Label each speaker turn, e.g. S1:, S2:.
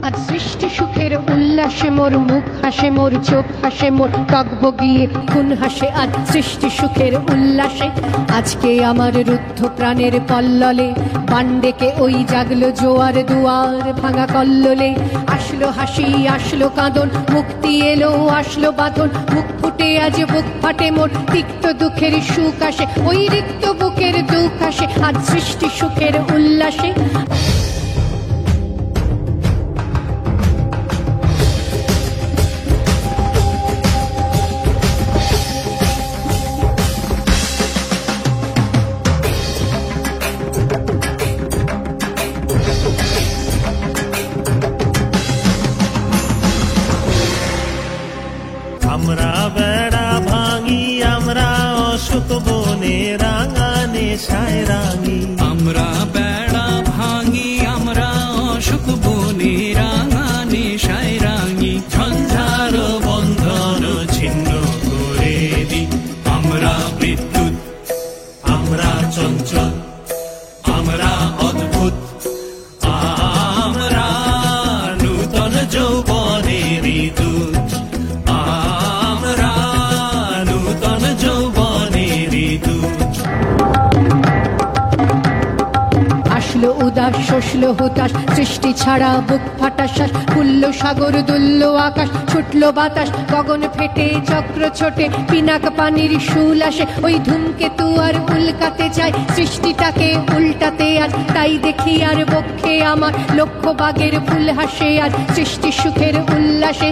S1: আজ সৃষ্টি সুখের উল্লাসে মোর মুখ হাসে, মোর চোখ হাসে, মোর টগবগিয়ে খুন হাসে। আজ সৃষ্টি সুখের উল্লাসে আজকে আমার রুদ্ধ প্রাণের পল্ললে বান্ডেকে ওই জাগলো জোয়ার দুয়ার ভাঙা কল্লোলে। আসলো হাসি আসলো কাঁদন, মুক্তি এলো আসলো বাঁধন, মুখ ফুটে আজ বুক ফাটে মোর, তিক্ত দুঃখের সুখ আসে, ওই রিক্ত বুকের দুঃখ আসে আজ সৃষ্টি সুখের উল্লাসে।
S2: আমরা বেড়া ভাঙি, আমরা অশোক বনে রাঙা নেশায় রাঙি।
S3: আমরা বেড়া ভাঙি, আমরা অশোক বনে রাঙা নেশায় রাঙি।
S2: ঝঞ্ঝার বন্ধন ছিন্ন করে দি।
S3: আমরা বিদ্যুৎ,
S2: আমরা চঞ্চল, আমরা অদ্ভুত,
S3: আমরা নূতন যৌবনের দূত। আমরা নূতন যৌবনের দূত।
S1: আসলো উদাস শোষলো হুতাশ, সৃষ্টি ছাড়া বুক ফাটা শ্বাস, খুললো সাগর দুলল আকাশ, ছুটলো বাতাস গগন ফেটে চক্র ছোটে, পিনাক পানির শুল আসে, ওই ধূমকেতু আর উল্কাতে চায় সৃষ্টিটাকে উল্টাতে। আজ তাই দেখি আর বক্ষে আমার লক্ষ বাগের ফুল হাসে আজ সৃষ্টি সুখের উল্লাসে।